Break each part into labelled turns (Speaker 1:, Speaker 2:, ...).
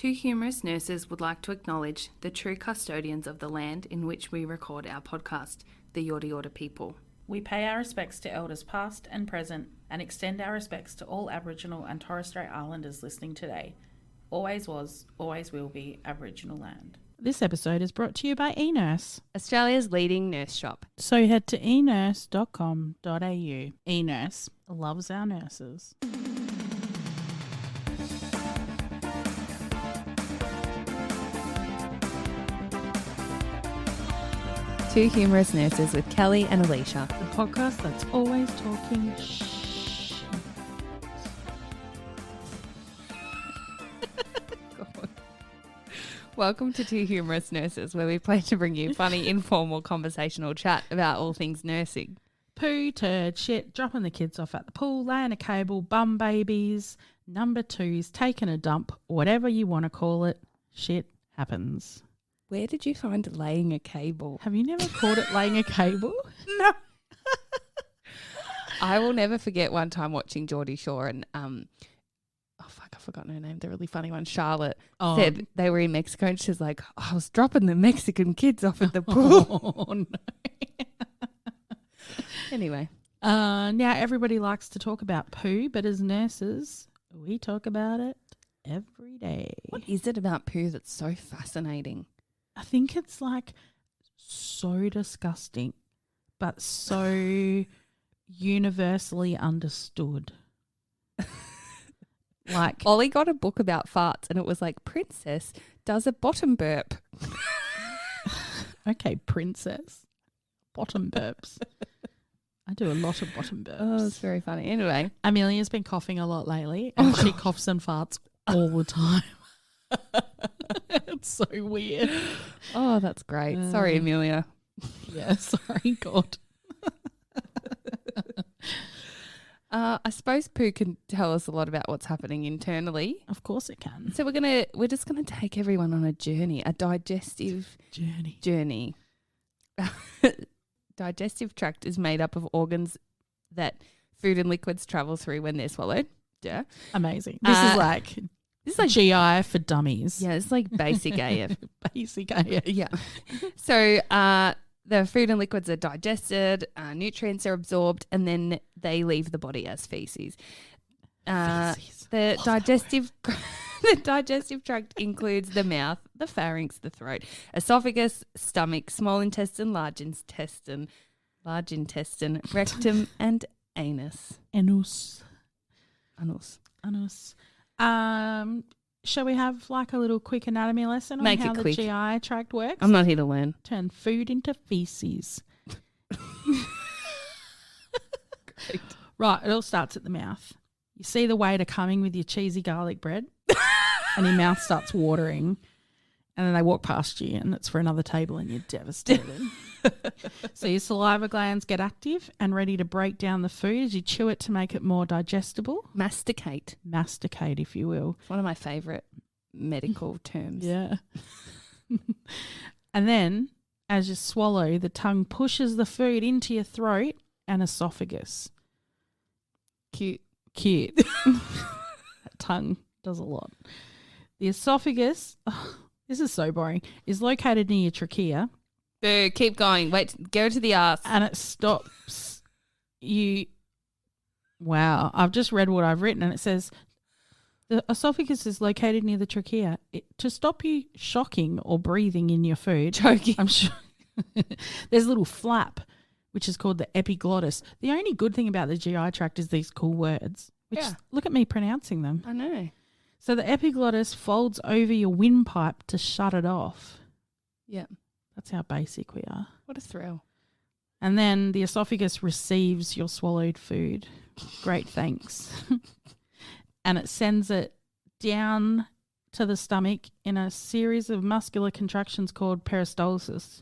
Speaker 1: Two humorous nurses would like to acknowledge the true custodians of the land in which we record our podcast, the Yorta Yorta people.
Speaker 2: We pay our respects to elders past and present and extend our respects to all Aboriginal and Torres Strait Islanders listening today. Always was, always will be Aboriginal land.
Speaker 3: This episode is brought to you by eNurse,
Speaker 1: Australia's leading nurse shop.
Speaker 3: So head to enurse.com.au. eNurse loves our nurses.
Speaker 1: Two humorous nurses with Kelly and Alisha.
Speaker 3: The podcast that's always talking shit.
Speaker 1: Welcome to Two Humorous Nurses, where we plan to bring you funny, informal, conversational chat about all things nursing.
Speaker 3: Poo, turd, shit, dropping the kids off at the pool, laying a cable, bum babies, number twos, taking a dump, whatever you want to call it, shit happens.
Speaker 1: Where did you find laying a cable?
Speaker 3: Have you never called it laying a cable?
Speaker 1: No. I will never forget one time watching Geordie Shore and I've forgotten her name. The really funny one, Charlotte, said they were in Mexico and she's like, I was dropping the Mexican kids off at the pool.
Speaker 3: Oh, no.
Speaker 1: Anyway.
Speaker 3: Now everybody likes to talk about poo, but as nurses, we talk about it every day.
Speaker 1: What is it about poo that's so fascinating?
Speaker 3: I think it's like so disgusting, but so universally understood. Like
Speaker 1: Ollie got a book about farts and it was like, Princess does a bottom burp.
Speaker 3: Okay, princess. Bottom burps. I do a lot of bottom burps.
Speaker 1: Oh, it's very funny. Anyway.
Speaker 3: Amelia's been coughing a lot lately and she coughs and farts all the time. It's so weird.
Speaker 1: Oh, that's great. Sorry, Amelia.
Speaker 3: Yeah, sorry, God.
Speaker 1: I suppose poo can tell us a lot about what's happening internally.
Speaker 3: Of course it can.
Speaker 1: So we're just gonna take everyone on a journey, a digestive journey. Digestive tract is made up of organs that food and liquids travel through when they're swallowed. Yeah.
Speaker 3: Amazing. This is like GI for dummies.
Speaker 1: Yeah, it's like basic AF.
Speaker 3: Basic AF.
Speaker 1: Yeah. So the food and liquids are digested, nutrients are absorbed, and then they leave the body as feces. The digestive tract includes the mouth, the pharynx, the throat, esophagus, stomach, small intestine, large intestine, rectum, and anus.
Speaker 3: Anus. Shall we have like a little quick anatomy lesson on how the GI tract works?
Speaker 1: I'm not here to learn.
Speaker 3: Turn food into feces.
Speaker 1: Great.
Speaker 3: Right, it all starts at the mouth. You see the waiter coming with your cheesy garlic bread and your mouth starts watering and then they walk past you and it's for another table and you're devastated. So your saliva glands get active and ready to break down the food as you chew it to make it more digestible.
Speaker 1: Masticate,
Speaker 3: if you will.
Speaker 1: It's one of my favourite medical terms.
Speaker 3: Yeah. And then as you swallow, the tongue pushes the food into your throat and esophagus. Cute. That tongue does a lot. The esophagus, this is so boring, is located near your trachea.
Speaker 1: Boo, keep going. Wait, go to the arse.
Speaker 3: And it stops you. Wow, I've just read what I've written and it says the esophagus is located near the trachea to stop you shocking or breathing in your food.
Speaker 1: Choking.
Speaker 3: I'm sure. There's a little flap, which is called the epiglottis. The only good thing about the GI tract is these cool words. Look at me pronouncing them.
Speaker 1: I know.
Speaker 3: So the epiglottis folds over your windpipe to shut it off.
Speaker 1: Yeah.
Speaker 3: That's how basic we are.
Speaker 1: What a thrill.
Speaker 3: And then the esophagus receives your swallowed food. Great, thanks. And it sends it down to the stomach in a series of muscular contractions called peristalsis.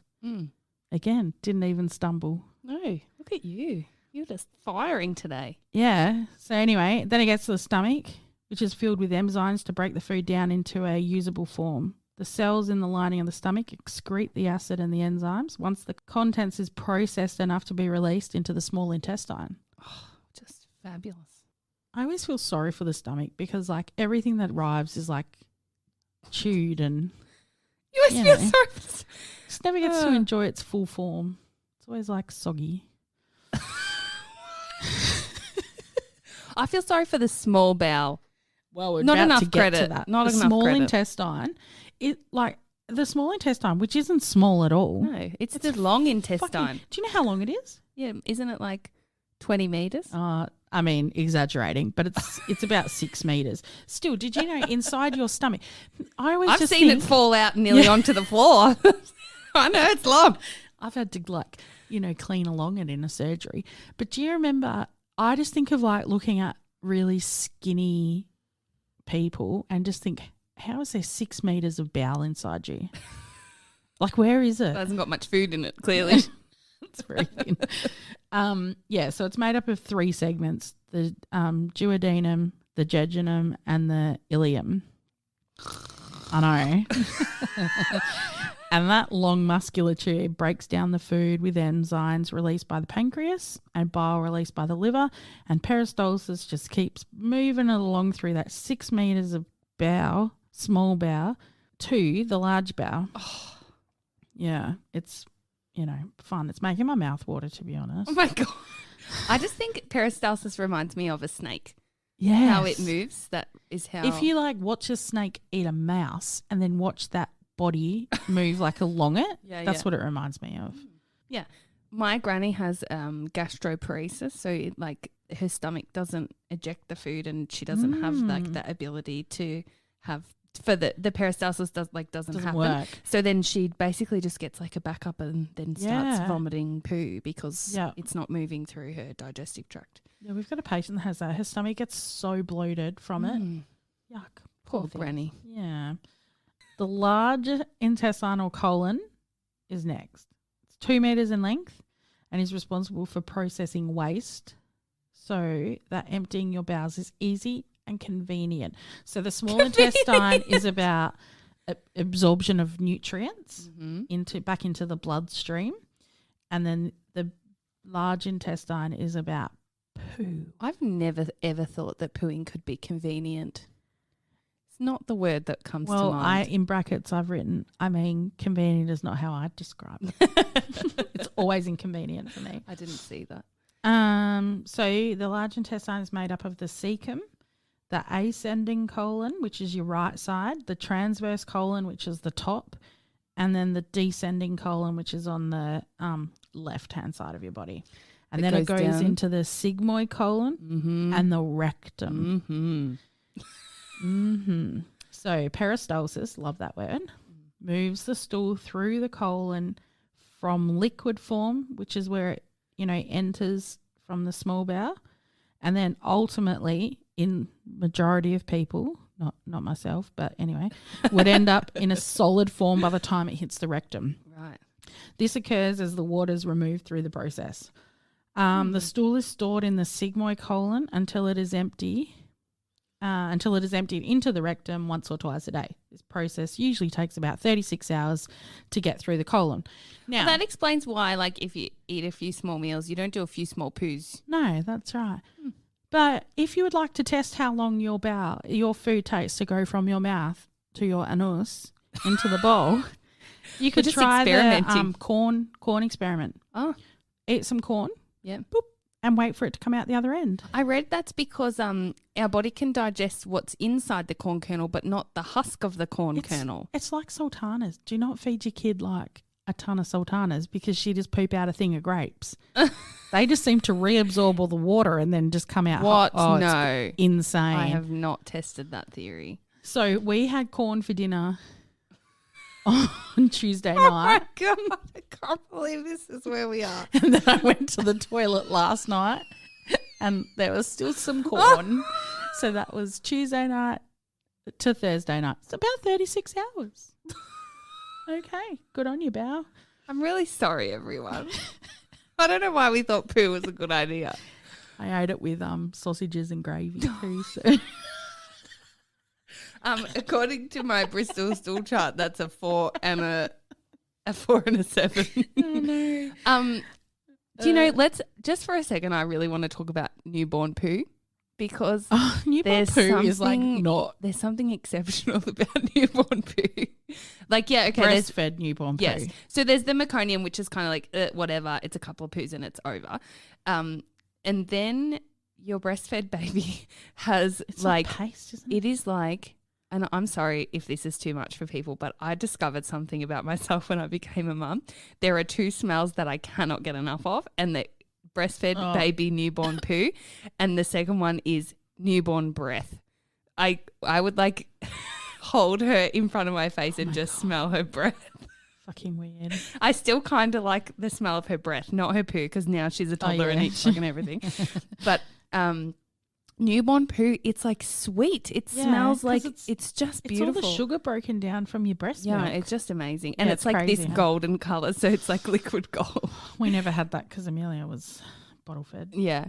Speaker 3: Again, didn't even stumble.
Speaker 1: No, look at you. You're just firing today.
Speaker 3: Yeah. So anyway, then it gets to the stomach, which is filled with enzymes to break the food down into a usable form. The cells in the lining of the stomach excrete the acid and the enzymes once the contents is processed enough to be released into the small intestine.
Speaker 1: Oh, just fabulous.
Speaker 3: I always feel sorry for the stomach because like everything that arrives is like chewed and
Speaker 1: You must
Speaker 3: You
Speaker 1: feel
Speaker 3: know.
Speaker 1: sorry.
Speaker 3: just never gets to enjoy its full form. It's always like soggy.
Speaker 1: I feel sorry for the small bowel.
Speaker 3: Well, we're
Speaker 1: Not
Speaker 3: about
Speaker 1: enough
Speaker 3: to get
Speaker 1: credit.
Speaker 3: to that.
Speaker 1: Not
Speaker 3: the
Speaker 1: enough
Speaker 3: small
Speaker 1: credit.
Speaker 3: intestine, the small intestine, which isn't small at all.
Speaker 1: No, it's the long intestine.
Speaker 3: Fucking, do you know how long it is?
Speaker 1: Yeah, isn't it like 20 meters?
Speaker 3: I mean, exaggerating, but it's about 6 meters. Still, did you know inside your stomach?
Speaker 1: I've seen it fall out nearly onto the floor. I know it's long.
Speaker 3: I've had to clean along it in a surgery. But do you remember? I just think of looking at really skinny people and just think, how is there 6 meters of bowel inside you? Where is it?
Speaker 1: It hasn't got much food in it, clearly.
Speaker 3: It's very thin. So it's made up of 3 segments: the duodenum, the jejunum, and the ileum. I know. And that long musculature breaks down the food with enzymes released by the pancreas and bile released by the liver, and peristalsis just keeps moving it along through that 6 meters of bowel, small bowel, to the large bowel. Oh. Yeah, it's fun. It's making my mouth water, to be honest.
Speaker 1: Oh my God. I just think peristalsis reminds me of a snake.
Speaker 3: Yeah.
Speaker 1: How it moves. That is how.
Speaker 3: If you watch a snake eat a mouse and then watch that body move along it, that's what it reminds me of.
Speaker 1: Yeah. My granny has gastroparesis, so her stomach doesn't eject the food and she doesn't have that ability to have for the peristalsis doesn't happen.
Speaker 3: Work.
Speaker 1: So then she basically just gets a backup and then starts vomiting poo because it's not moving through her digestive tract.
Speaker 3: Yeah, we've got a patient that has that. Her stomach gets so bloated from it. Yuck.
Speaker 1: Poor granny.
Speaker 3: Yeah. The large intestinal colon is next. It's 2 meters in length and is responsible for processing waste so that emptying your bowels is easy and convenient. So the small intestine is about absorption of nutrients back into the bloodstream, and then the large intestine is about poo.
Speaker 1: I've never ever thought that pooing could be convenient. It's not the word that comes to mind.
Speaker 3: In brackets I've written, convenient is not how I'd describe it. It's always inconvenient for me.
Speaker 1: I didn't see that.
Speaker 3: So the large intestine is made up of the cecum, the ascending colon, which is your right side, the transverse colon, which is the top, and then the descending colon, which is on the left-hand side of your body. And then it goes into the sigmoid colon and the rectum. So peristalsis, love that word, moves the stool through the colon from liquid form, which is where it, enters from the small bowel, and then ultimately, in majority of people, not myself, but anyway, would end up in a solid form by the time it hits the rectum.
Speaker 1: Right.
Speaker 3: This occurs as the water is removed through the process. The stool is stored in the sigmoid colon until it is emptied into the rectum once or twice a day. This process usually takes about 36 hours to get through the colon. Now,
Speaker 1: that explains why, if you eat a few small meals, you don't do a few small poos.
Speaker 3: No, that's right. But if you would like to test how long your food takes to go from your mouth to your anus into the bowl, you could try the corn experiment.
Speaker 1: Oh.
Speaker 3: Eat some corn.
Speaker 1: Yeah.
Speaker 3: Boop, and wait for it to come out the other end.
Speaker 1: I read that's because our body can digest what's inside the corn kernel but not the husk of the corn kernel.
Speaker 3: It's like sultanas. Do not feed your kid a ton of sultanas because she just poop out a thing of grapes. They just seem to reabsorb all the water and then just come out.
Speaker 1: What?
Speaker 3: Oh,
Speaker 1: No.
Speaker 3: It's insane.
Speaker 1: I have not tested that theory.
Speaker 3: So we had corn for dinner on Tuesday night.
Speaker 1: Oh my God, I can't believe this is where we are.
Speaker 3: And then I went to the toilet last night and there was still some corn. So that was Tuesday night to Thursday night. It's about 36 hours. Okay, good on you, Bow.
Speaker 1: I'm really sorry, everyone. I don't know why we thought poo was a good idea.
Speaker 3: I ate it with sausages and gravy too. So.
Speaker 1: According to my Bristol stool chart, that's a 4 and a 4 and a 7.
Speaker 3: Oh no.
Speaker 1: Do you know? Let's just for a second. I really want to talk about newborn poo. because
Speaker 3: Newborn
Speaker 1: there's
Speaker 3: poo is like
Speaker 1: something-
Speaker 3: not
Speaker 1: there's something exceptional about newborn poo. Like, yeah, okay, there's
Speaker 3: breastfed newborn poo.
Speaker 1: yes. So there's the meconium, which is kind of like whatever. It's a couple of poos and it's over. And then your breastfed baby has
Speaker 3: It's
Speaker 1: like
Speaker 3: paste, isn't it?
Speaker 1: it is like, and I'm sorry if this is too much for people, but I discovered something about myself when I became a mum. There are two smells that I cannot get enough of, and the breastfed baby newborn poo, and the second one is newborn breath. I would like hold her in front of my face and just smell her breath.
Speaker 3: Fucking weird.
Speaker 1: I still kind of like the smell of her breath, not her poo, because now she's a toddler and eats fucking everything. But newborn poo, it's like sweet. It smells
Speaker 3: 'cause
Speaker 1: like it's just
Speaker 3: It's
Speaker 1: beautiful.
Speaker 3: all the sugar broken down from your breast milk.
Speaker 1: Yeah, it's just amazing. And
Speaker 3: Yeah,
Speaker 1: it's like
Speaker 3: crazy,
Speaker 1: this
Speaker 3: huh?
Speaker 1: golden colour, so it's like liquid gold.
Speaker 3: We never had that because Amelia was bottle fed.
Speaker 1: Yeah.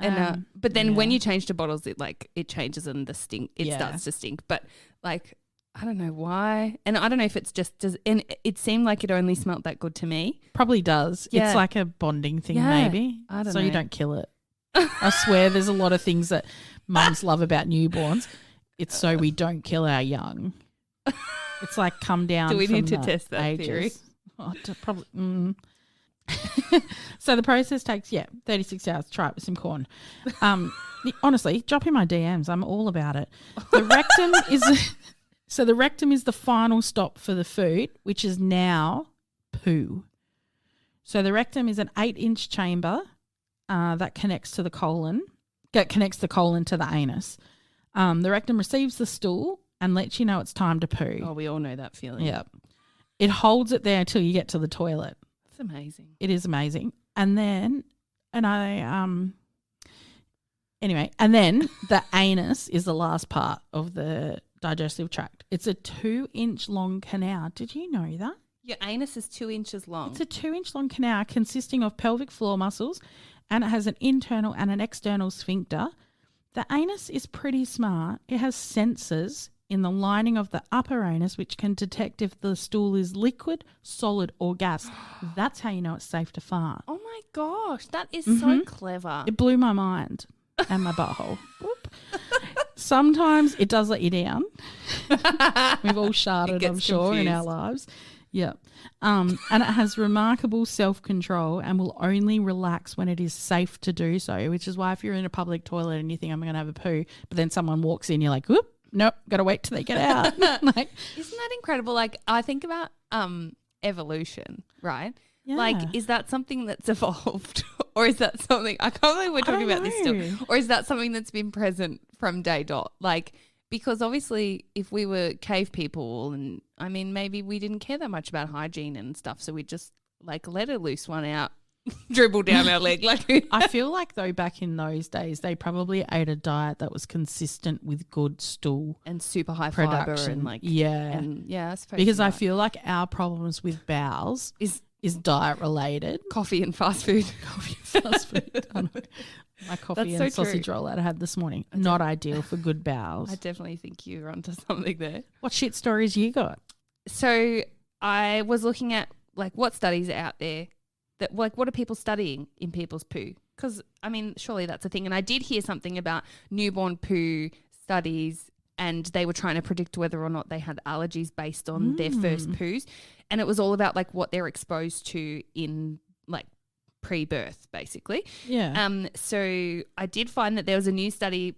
Speaker 1: And but then when
Speaker 3: yeah.
Speaker 1: you change to bottles, it changes and the stink starts to stink. But like I don't know why, and I don't know if it's just and it seemed like it only smelled that good to me.
Speaker 3: Probably does.
Speaker 1: Yeah.
Speaker 3: It's like a bonding thing,
Speaker 1: Yeah,
Speaker 3: maybe.
Speaker 1: I don't
Speaker 3: so you
Speaker 1: know.
Speaker 3: don't kill it. I swear, there's a lot of things that mums love about newborns. It's so we don't kill our young. It's like come down.
Speaker 1: Do we
Speaker 3: from
Speaker 1: need to
Speaker 3: the
Speaker 1: test that
Speaker 3: ages.
Speaker 1: theory?
Speaker 3: Oh, probably. So the process takes 36 hours. Try it with some corn. Honestly, drop in my DMs. I'm all about it. The rectum the rectum is the final stop for the food, which is now poo. So the rectum is an 8-inch chamber that connects to the colon. That connects the colon to the anus. The rectum receives the stool and lets you know it's time to poo.
Speaker 1: Oh, we all know that feeling.
Speaker 3: Yeah. It holds it there until you get to the toilet.
Speaker 1: It's amazing.
Speaker 3: It is amazing. And then the anus is the last part of the digestive tract. It's a 2-inch long canal. Did you know that?
Speaker 1: Your anus is 2 inches long.
Speaker 3: It's a 2-inch long canal consisting of pelvic floor muscles, and it has an internal and an external sphincter. The anus is pretty smart. It has sensors in the lining of the upper anus which can detect if the stool is liquid, solid or gas. That's how you know it's safe to fart.
Speaker 1: Oh my gosh, that is so clever.
Speaker 3: It blew my mind and my butthole. Whoop. Sometimes it does let you down. We've all sharted, I'm sure, in our lives. Yeah. And it has remarkable self-control and will only relax when it is safe to do so, which is why if you're in a public toilet and you think I'm going to have a poo, but then someone walks in, you're like, whoop, nope, got to wait till they get out. Like,
Speaker 1: isn't that incredible? Like I think about evolution, right?
Speaker 3: yeah.
Speaker 1: Like, is that something that's evolved, or is that something? I can't believe we're talking about this still, or is that something that's been present from day dot? Like, because obviously, if we were cave people, and I mean, maybe we didn't care that much about hygiene and stuff, so we just like let a loose one out, dribble down our leg. Like,
Speaker 3: I feel like though back in those days, they probably ate a diet that was consistent with good stool
Speaker 1: and super high fiber
Speaker 3: production.
Speaker 1: and like I suppose
Speaker 3: because
Speaker 1: you're
Speaker 3: I
Speaker 1: right.
Speaker 3: feel like our problems with bowels is diet related.
Speaker 1: coffee and fast food.
Speaker 3: Fast food. I know. My coffee
Speaker 1: That's
Speaker 3: and
Speaker 1: so
Speaker 3: sausage roll that I had this morning. Not ideal for good bowels.
Speaker 1: I definitely think you're onto something there.
Speaker 3: What shit stories you got?
Speaker 1: So I was looking at like what studies are out there that like what are people studying in people's poo? Because I mean, surely that's a thing. And I did hear something about newborn poo studies, and they were trying to predict whether or not they had allergies based on their first poos, and it was all about like what they're exposed to in like pre-birth, basically.
Speaker 3: Yeah.
Speaker 1: So I did find that there was a new study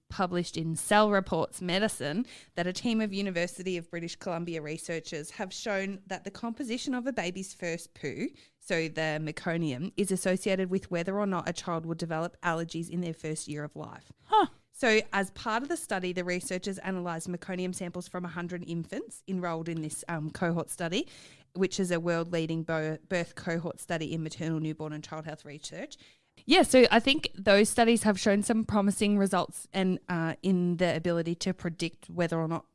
Speaker 1: published in Cell Reports Medicine that a team of University of British Columbia researchers have shown that the composition of a baby's first poo, so the meconium, is associated with whether or not a child will develop allergies in their first year of life.
Speaker 3: Huh.
Speaker 1: So as part of the study, the researchers analysed meconium samples from 100 infants enrolled in this cohort study, which is a world-leading birth cohort study in maternal, newborn and child health research. Yeah, so I think those studies have shown some promising results and in the ability to predict whether or not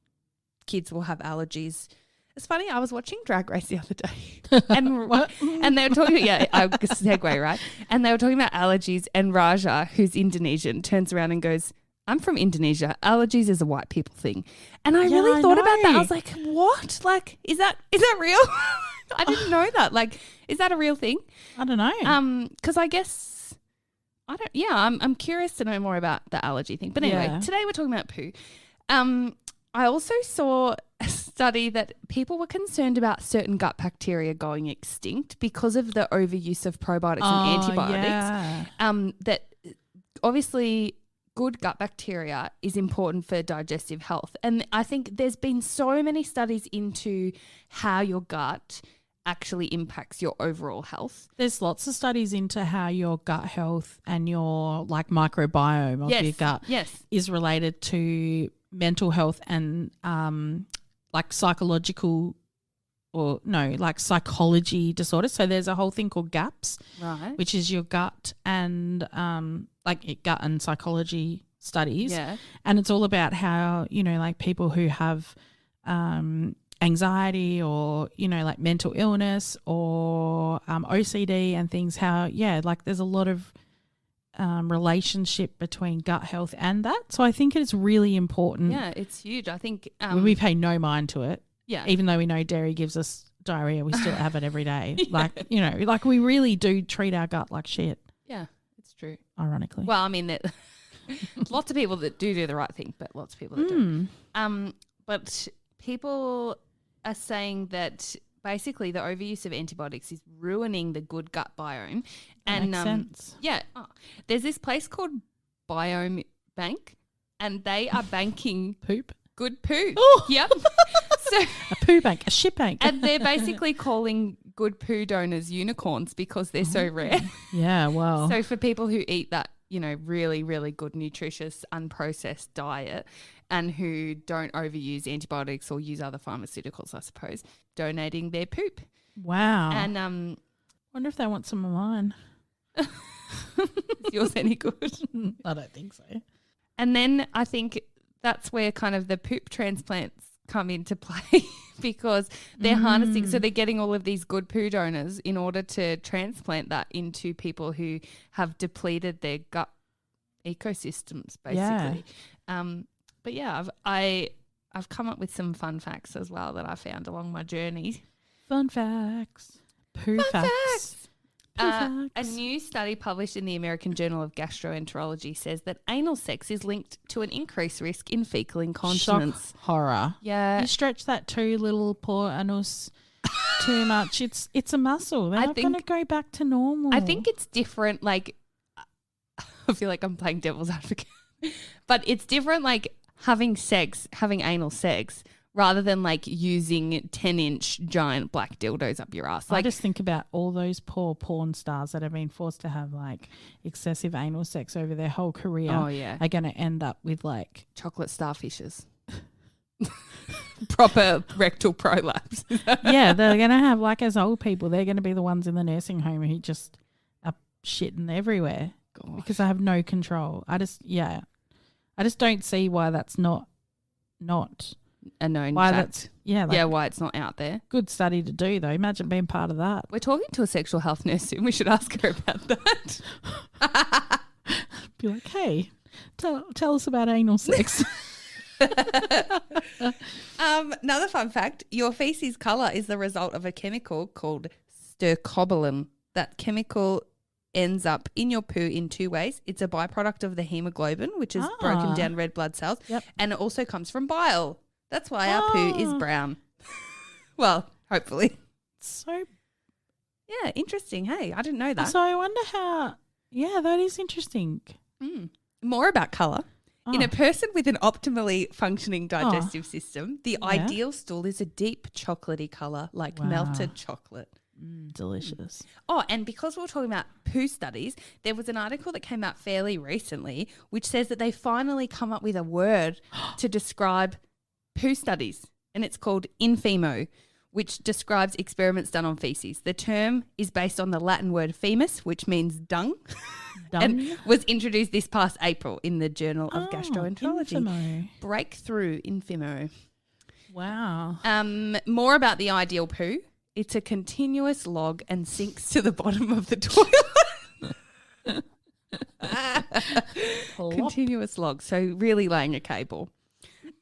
Speaker 1: kids will have allergies. It's funny, I was watching Drag Race the other day and they were talking, segue, right? And they were talking about allergies, and Raja, who's Indonesian, turns around and goes, I'm from Indonesia. Allergies is a white people thing. And I really thought about that. I was like, what? Like, is that real? I didn't know that. Like, is that a real thing?
Speaker 3: I don't know.
Speaker 1: Because I guess, I'm curious to know more about the allergy thing. But anyway, today we're talking about poo. I also saw a study that people were concerned about certain gut bacteria going extinct because of the overuse of probiotics and antibiotics.
Speaker 3: Yeah.
Speaker 1: That obviously good gut bacteria is important for digestive health. And I think there's been so many studies into how your gut actually impacts your overall health.
Speaker 3: There's lots of studies into how your gut health and your like microbiome of your gut is related to mental health and like psychology disorders. So there's a whole thing called GAPS,
Speaker 1: right,
Speaker 3: which is your gut and gut and psychology studies.
Speaker 1: Yeah.
Speaker 3: And it's all about how, like people who have anxiety or, like mental illness or OCD and things, how, like there's a lot of relationship between gut health and that. So I think it's really important.
Speaker 1: Yeah, it's huge. I think
Speaker 3: we pay no mind to it.
Speaker 1: Yeah.
Speaker 3: Even though we know dairy gives us diarrhea, we still have it every day. Yeah. Like we really do treat our gut like shit.
Speaker 1: Yeah, it's true.
Speaker 3: Ironically.
Speaker 1: Well, I mean, lots of people that do the right thing, but lots of people that don't. But people are saying that basically the overuse of antibiotics is ruining the good gut biome. And
Speaker 3: makes sense.
Speaker 1: Yeah. There's this place called Biome Bank, and they are banking
Speaker 3: poop.
Speaker 1: Good poo.
Speaker 3: Oh.
Speaker 1: Yep. So
Speaker 3: a poo bank, a shit bank.
Speaker 1: And they're basically calling good poo donors unicorns because they're so rare.
Speaker 3: Yeah, wow.
Speaker 1: So for people who eat that, really, really good, nutritious, unprocessed diet and who don't overuse antibiotics or use other pharmaceuticals, I suppose, donating their poop.
Speaker 3: Wow.
Speaker 1: And
Speaker 3: wonder if they want some of mine.
Speaker 1: Is yours any good?
Speaker 3: I don't think so.
Speaker 1: And then I think that's where kind of the poop transplants come into play because they're harnessing, so they're getting all of these good poo donors in order to transplant that into people who have depleted their gut ecosystems, basically.
Speaker 3: Yeah.
Speaker 1: But yeah, I've come up with some fun facts as well that I found along my journey.
Speaker 3: Fun facts. Poo facts.
Speaker 1: A new study published in the American Journal of Gastroenterology says that anal sex is linked to an increased risk in fecal incontinence.
Speaker 3: Shock horror.
Speaker 1: Yeah.
Speaker 3: You stretch that too little poor anus too much. It's a muscle. They're not going to go back to normal.
Speaker 1: I think it's different. Like, I feel like I'm playing devil's advocate, but it's different. Like having anal sex, rather than like using 10-inch giant black dildos up your ass.
Speaker 3: I just think about all those poor porn stars that have been forced to have like excessive anal sex over their whole career.
Speaker 1: Oh, yeah.
Speaker 3: Are going to end up with like
Speaker 1: chocolate starfishes. Proper rectal prolapse.
Speaker 3: Yeah, they're going to have like as old people, they're going to be the ones in the nursing home who just are shitting everywhere.
Speaker 1: Gosh.
Speaker 3: Because I have no control. I just don't see why that's not
Speaker 1: a known
Speaker 3: why
Speaker 1: fact. Why it's not out there.
Speaker 3: Good study to do though. Imagine being part of that.
Speaker 1: We're talking to a sexual health nurse soon. We should ask her about that.
Speaker 3: Be like, hey, tell us about anal sex.
Speaker 1: Another fun fact, your feces colour is the result of a chemical called stercobilin. That chemical ends up in your poo in two ways. It's a byproduct of the hemoglobin, which is broken down red blood cells, and it also comes from bile. That's why our poo is brown. Well, hopefully.
Speaker 3: So,
Speaker 1: yeah, interesting. Hey, I didn't know that.
Speaker 3: So I wonder how, that is interesting.
Speaker 1: More about colour. In a person with an optimally functioning digestive system, the ideal stool is a deep chocolatey colour, like melted chocolate.
Speaker 3: Delicious.
Speaker 1: Oh, and because we're talking about poo studies, there was an article that came out fairly recently which says that they finally come up with a word to describe poo studies, and it's called infemo, which describes experiments done on feces. The term is based on the Latin word femus, which means dung, and was introduced this past April in the Journal of Gastroenterology.
Speaker 3: Infemo.
Speaker 1: Breakthrough infemo.
Speaker 3: Wow.
Speaker 1: More about the ideal poo. It's a continuous log and sinks to the bottom of the toilet. Continuous log. So really laying a cable.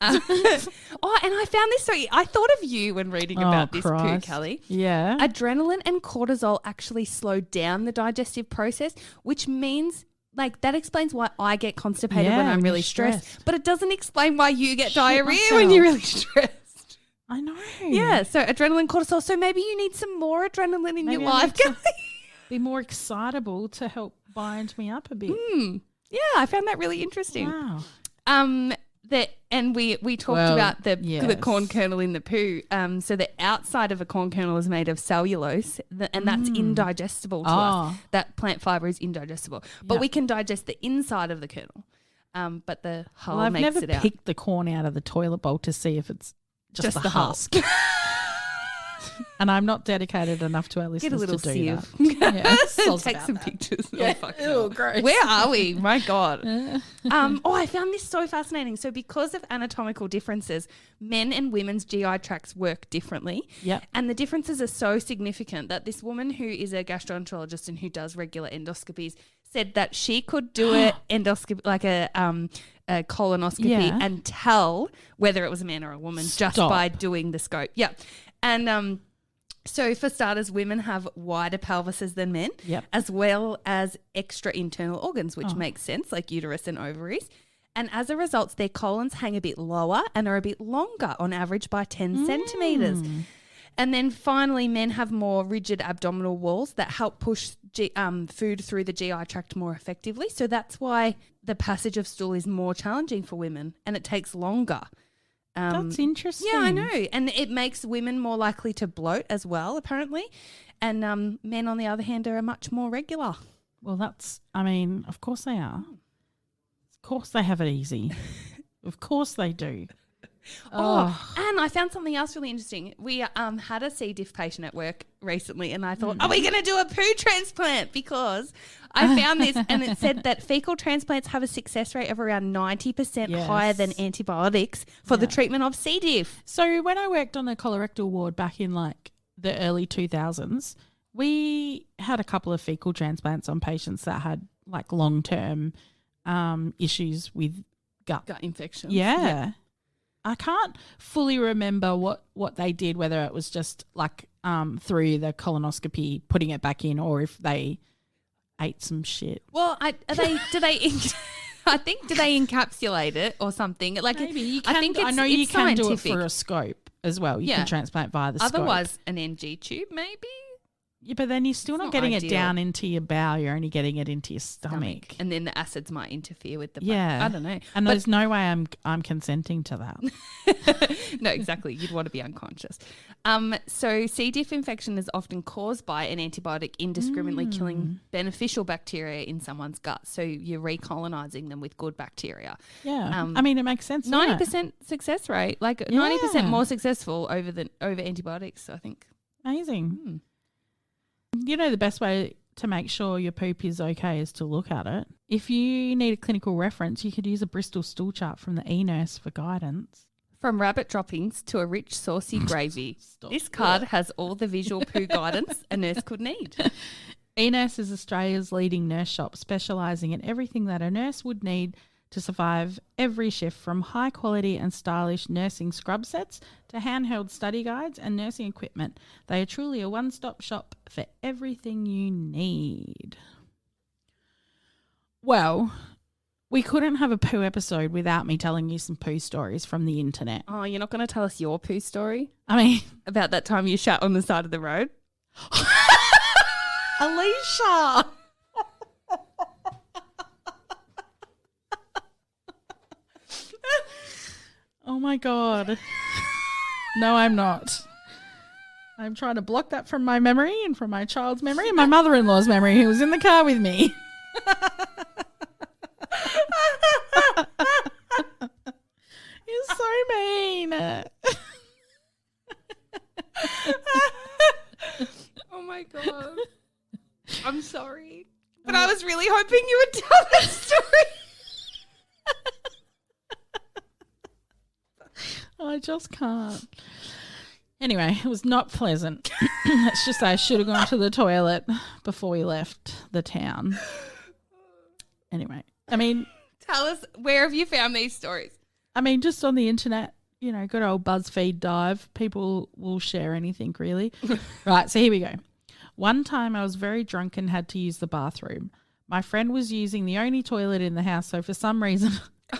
Speaker 1: And I found this I thought of you when reading about this poo, Kelly.
Speaker 3: Yeah.
Speaker 1: Adrenaline and cortisol actually slow down the digestive process, which means like that explains why I get constipated when I'm
Speaker 3: when
Speaker 1: really
Speaker 3: you're
Speaker 1: stressed. But it doesn't explain why you get
Speaker 3: Shit
Speaker 1: diarrhea
Speaker 3: myself.
Speaker 1: when you're really stressed.
Speaker 3: I know.
Speaker 1: Yeah, so adrenaline, cortisol. So maybe you need some more adrenaline in
Speaker 3: Maybe
Speaker 1: your
Speaker 3: I
Speaker 1: life,
Speaker 3: need to
Speaker 1: guys.
Speaker 3: be more excitable to help bind me up a bit.
Speaker 1: Yeah, I found that really interesting.
Speaker 3: Wow.
Speaker 1: And we talked about the corn kernel in the poo. So the outside of a corn kernel is made of cellulose, and that's indigestible to us. That plant fiber is indigestible, but we can digest the inside of the kernel. But the hull
Speaker 3: I've
Speaker 1: makes
Speaker 3: never
Speaker 1: it out.
Speaker 3: picked the corn out of the toilet bowl to see if it's just the husk. And I'm not dedicated enough to our
Speaker 1: Get a
Speaker 3: listeners
Speaker 1: little
Speaker 3: to do
Speaker 1: sieve.
Speaker 3: that. Yeah, soz
Speaker 1: Take
Speaker 3: about
Speaker 1: some
Speaker 3: that.
Speaker 1: pictures.
Speaker 3: Yeah.
Speaker 1: Oh, fuck
Speaker 3: Ew,
Speaker 1: no.
Speaker 3: gross.
Speaker 1: Where are we? My God. I found this so fascinating. So because of anatomical differences, men and women's GI tracts work differently.
Speaker 3: Yep.
Speaker 1: And the differences are so significant that this woman who is a gastroenterologist and who does regular endoscopies said that she could do a endoscopy, like a colonoscopy, and tell whether it was a man or a woman just by doing the scope. Yeah. And so for starters, women have wider pelvises than men, as well as extra internal organs, which makes sense, like uterus and ovaries. And as a result, their colons hang a bit lower and are a bit longer on average by 10 centimetres. And then finally, men have more rigid abdominal walls that help push food through the GI tract more effectively. So that's why the passage of stool is more challenging for women and it takes longer.
Speaker 3: That's interesting.
Speaker 1: Yeah, I know. And it makes women more likely to bloat as well, apparently. And men, on the other hand, are much more regular.
Speaker 3: Well, of course they are. Of course they have it easy. Of course they do.
Speaker 1: And I found something else really interesting. We had a C. diff patient at work recently and I thought, are we going to do a poo transplant? Because I found this and it said that fecal transplants have a success rate of around 90% higher than antibiotics for the treatment of C. diff.
Speaker 3: So when I worked on the colorectal ward back in like the early 2000s, we had a couple of fecal transplants on patients that had like long-term issues with gut
Speaker 1: infections.
Speaker 3: Yeah. I can't fully remember what they did, whether it was just like through the colonoscopy putting it back in or if they ate some shit.
Speaker 1: Well, I think do they encapsulate it or something? Like
Speaker 3: maybe you can.
Speaker 1: I know
Speaker 3: you
Speaker 1: it's
Speaker 3: can do it
Speaker 1: scientific.
Speaker 3: for a scope as well. You can transplant via the scope.
Speaker 1: Otherwise, an NG tube maybe.
Speaker 3: Yeah, but then you're still not getting it down into your bowel. You're only getting it into your stomach.
Speaker 1: And then the acids might interfere with the I don't know.
Speaker 3: And there's no way I'm consenting to that.
Speaker 1: No, exactly. You'd want to be unconscious. So C. diff infection is often caused by an antibiotic indiscriminately killing beneficial bacteria in someone's gut. So you're recolonizing them with good bacteria.
Speaker 3: Yeah. It makes sense.
Speaker 1: 90% success rate, like 90% more successful over antibiotics, I think.
Speaker 3: Amazing. You know the best way to make sure your poop is okay is to look at it. If you need a clinical reference, you could use a Bristol stool chart from the eNurse for guidance.
Speaker 1: From rabbit droppings to a rich saucy gravy, this card has all the visual poo guidance a nurse could need.
Speaker 3: eNurse is Australia's leading nurse shop, specialising in everything that a nurse would need to survive every shift, from high quality and stylish nursing scrub sets to handheld study guides and nursing equipment. They are truly a one-stop shop for everything you need. Well, we couldn't have a poo episode without me telling you some poo stories from the internet.
Speaker 1: Oh, you're not going to tell us your poo story?
Speaker 3: I mean,
Speaker 1: about that time you shat on the side of the road?
Speaker 3: Alisha! Oh my God. No, I'm not. I'm trying to block that from my memory and from my child's memory and my mother-in-law's memory who was in the car with me. You're so mean.
Speaker 1: Oh my God. I'm sorry. But I was really hoping you would tell that story.
Speaker 3: I just can't. Anyway, it was not pleasant. Let's just say I should have gone to the toilet before we left the town. Anyway,
Speaker 1: tell us, where have you found these stories?
Speaker 3: Just on the internet, good old BuzzFeed dive. People will share anything, really. Right, so here we go. One time I was very drunk and had to use the bathroom. My friend was using the only toilet in the house, so for some reason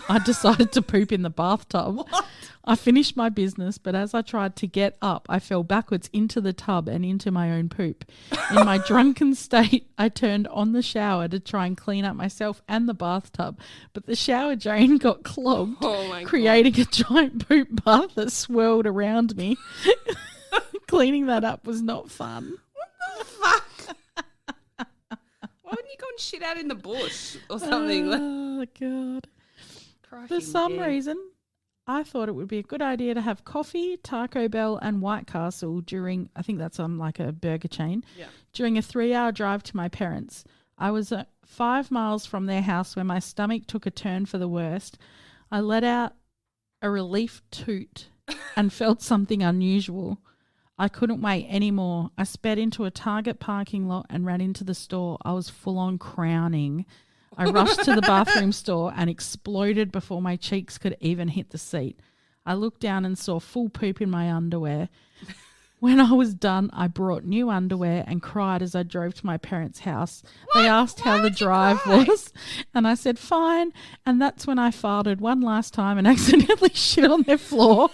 Speaker 3: I decided to poop in the bathtub.
Speaker 1: What?
Speaker 3: I finished my business, but as I tried to get up, I fell backwards into the tub and into my own poop. In my drunken state, I turned on the shower to try and clean up myself and the bathtub, but the shower drain got clogged, creating a giant poop bath that swirled around me. Cleaning that up was not fun.
Speaker 1: What the fuck? Why wouldn't you go and shit out in the bush or something?
Speaker 3: Oh, God.
Speaker 1: Crikey,
Speaker 3: For some
Speaker 1: yeah.
Speaker 3: reason, I thought it would be a good idea to have coffee, Taco Bell and White Castle during, I think that's like a burger chain, during a 3-hour drive to my parents. I was 5 miles from their house when my stomach took a turn for the worst. I let out a relief toot and felt something unusual. I couldn't wait anymore. I sped into a Target parking lot and ran into the store. I was full on crowning. I rushed to the bathroom store and exploded before my cheeks could even hit the seat. I looked down and saw full poop in my underwear. When I was done, I brought new underwear and cried as I drove to my parents' house.
Speaker 1: What?
Speaker 3: They asked how the drive was, and I said, fine. And that's when I farted one last time and accidentally shit on their floor.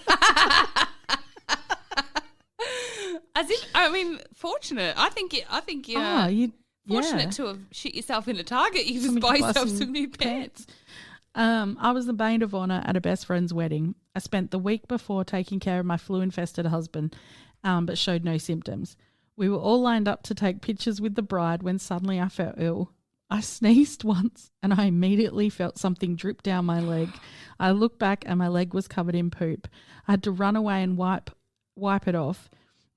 Speaker 1: As if, I mean, fortunate. I think you're fortunate to have shit yourself in a Target. You just buy yourself some new pants.
Speaker 3: I was the maid of honour at a best friend's wedding. I spent the week before taking care of my flu-infested husband, but showed no symptoms. We were all lined up to take pictures with the bride when suddenly I felt ill. I sneezed once and I immediately felt something drip down my leg. I looked back and my leg was covered in poop. I had to run away and wipe it off.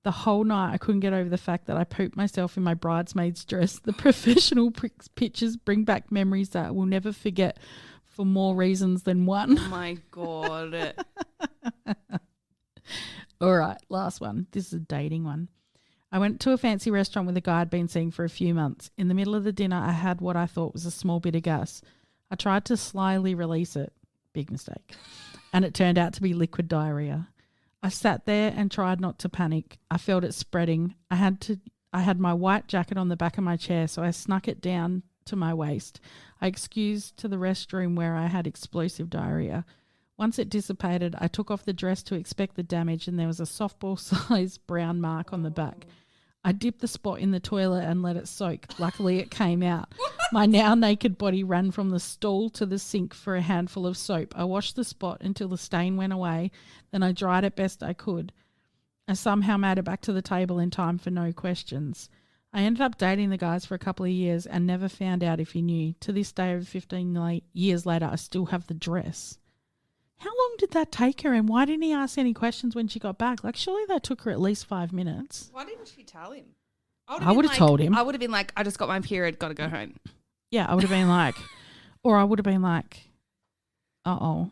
Speaker 3: The whole night I couldn't get over the fact that I pooped myself in my bridesmaid's dress. The professional pictures bring back memories that I will never forget for more reasons than one.
Speaker 1: Oh, my God.
Speaker 3: All right, last one. This is a dating one. I went to a fancy restaurant with a guy I'd been seeing for a few months. In the middle of the dinner, I had what I thought was a small bit of gas. I tried to slyly release it. Big mistake. And it turned out to be liquid diarrhea. I sat there and tried not to panic. I felt it spreading. I had my white jacket on the back of my chair, so I snuck it down to my waist. I excused to the restroom where I had explosive diarrhea. Once it dissipated, I took off the dress to inspect the damage, and there was a softball-sized brown mark on the back. I dipped the spot in the toilet and let it soak. Luckily, it came out. My now naked body ran from the stall to the sink for a handful of soap. I washed the spot until the stain went away. Then I dried it best I could. I somehow made it back to the table in time for no questions. I ended up dating the guys for a couple of years and never found out if he knew. To this day, over 15 years later, I still have the dress. How long did that take her, and why didn't he ask any questions when she got back? Like, surely that took her at least 5 minutes.
Speaker 1: Why didn't she tell him?
Speaker 3: I would have told him.
Speaker 1: I would have been like, I just got my period, got to go home.
Speaker 3: Yeah, I would have been like, or I would have been like, uh-oh.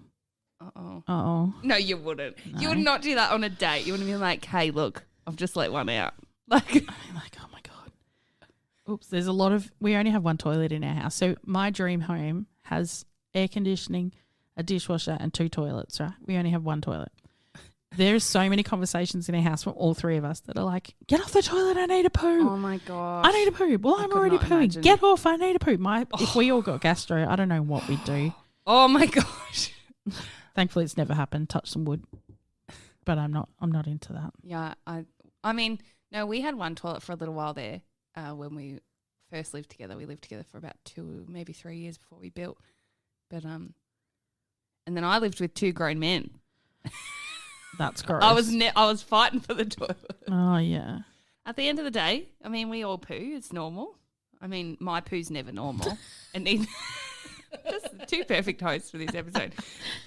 Speaker 1: Uh-oh.
Speaker 3: Uh-oh.
Speaker 1: No, you wouldn't.
Speaker 3: No.
Speaker 1: You would not do that on a date. You would have been like, hey, look, I've just let one out. Like,
Speaker 3: I'd be like, oh my God. Oops, we only have one toilet in our house. So my dream home has air conditioning, a dishwasher and 2 toilets, right? We only have one toilet. There's so many conversations in our house from all 3 of us that are like, get off the toilet, I need a poo.
Speaker 1: oh my God.
Speaker 3: I need a poo. Well, I'm already pooing.
Speaker 1: Imagine.
Speaker 3: Get off, I need a poo. If we all got gastro, I don't know what we'd do.
Speaker 1: Oh my gosh.
Speaker 3: Thankfully, it's never happened. Touch some wood. But I'm not into that.
Speaker 1: Yeah, I mean, no, we had one toilet for a little while there when we first lived together. We lived together for about 2, maybe 3 years before we built. But and then I lived with 2 grown men.
Speaker 3: That's gross.
Speaker 1: I was fighting for the toilet.
Speaker 3: Oh, yeah.
Speaker 1: At the end of the day, I mean, we all poo. It's normal. I mean, my poo's never normal. And neither just 2 perfect hosts for this episode.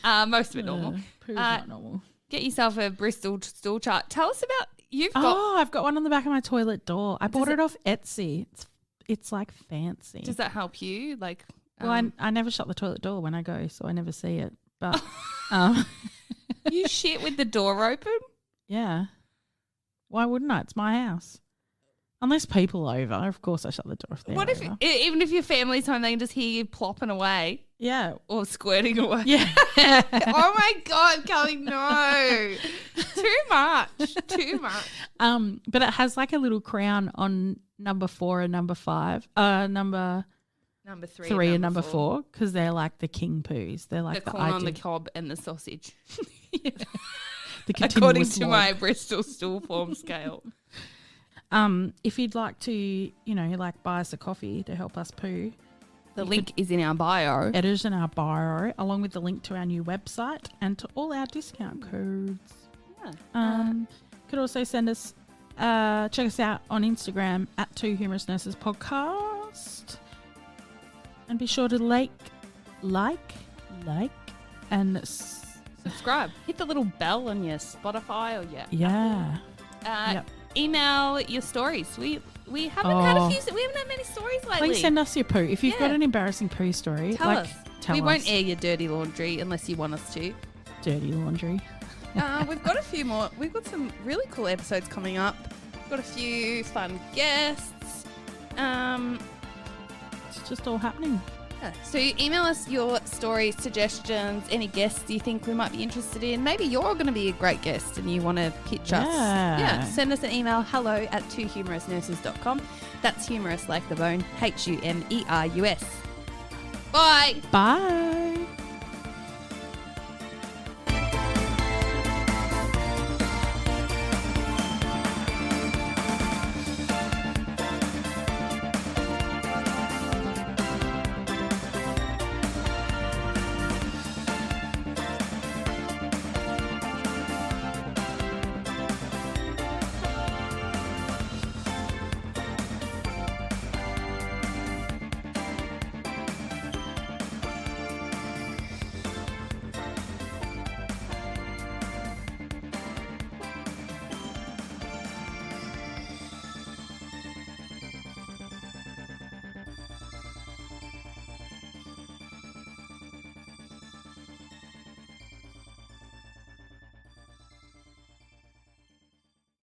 Speaker 1: Most of it normal.
Speaker 3: Poo's not normal.
Speaker 1: Get yourself a Bristol stool chart. Tell us about
Speaker 3: I've got one on the back of my toilet door. I bought it off Etsy. It's like fancy.
Speaker 1: Does that help you? Like,
Speaker 3: well, I never shut the toilet door when I go, so I never see it. But
Speaker 1: you shit with the door open?
Speaker 3: Yeah. Why wouldn't I? It's my house. Unless people are over, of course I shut the door if they're over.
Speaker 1: Even if your family's home, they can just hear you plopping away?
Speaker 3: Yeah.
Speaker 1: Or squirting away?
Speaker 3: Yeah.
Speaker 1: Oh my God, Kelly, no. Too much.
Speaker 3: But it has like a little crown on number 4 and number 5.
Speaker 1: Number 3
Speaker 3: 3 and number 4 because they're like the king poos. They're like
Speaker 1: the corn on the cob and the sausage.
Speaker 3: The
Speaker 1: According
Speaker 3: continuous
Speaker 1: to
Speaker 3: log.
Speaker 1: my Bristol stool form scale.
Speaker 3: If you'd like to, buy us a coffee to help us poo,
Speaker 1: The link is in our bio.
Speaker 3: it is in our bio, along with the link to our new website and to all our discount codes.
Speaker 1: Yeah.
Speaker 3: Could also send us, check us out on Instagram at 2 Humorous Nurses Podcast. And be sure to like, and
Speaker 1: Subscribe. Hit the little bell on your Spotify or your
Speaker 3: yeah.
Speaker 1: Yep. Email your stories. We haven't had many stories lately.
Speaker 3: Please send us your poo. If you've got
Speaker 1: Yeah.
Speaker 3: an embarrassing poo story,
Speaker 1: Tell us.
Speaker 3: tell
Speaker 1: we
Speaker 3: us.
Speaker 1: won't air your dirty laundry unless you want us to.
Speaker 3: Dirty laundry.
Speaker 1: We've got a few more. We've got some really cool episodes coming up. We've got a few fun guests.
Speaker 3: It's just all happening.
Speaker 1: Yeah. So email us your stories, suggestions, any guests you think we might be interested in. Maybe you're going to be a great guest and you want to pitch us. Yeah. Send us an email, hello@twohumorousnurses.com. That's humorous like the bone, HUMERUS. Bye.
Speaker 3: Bye.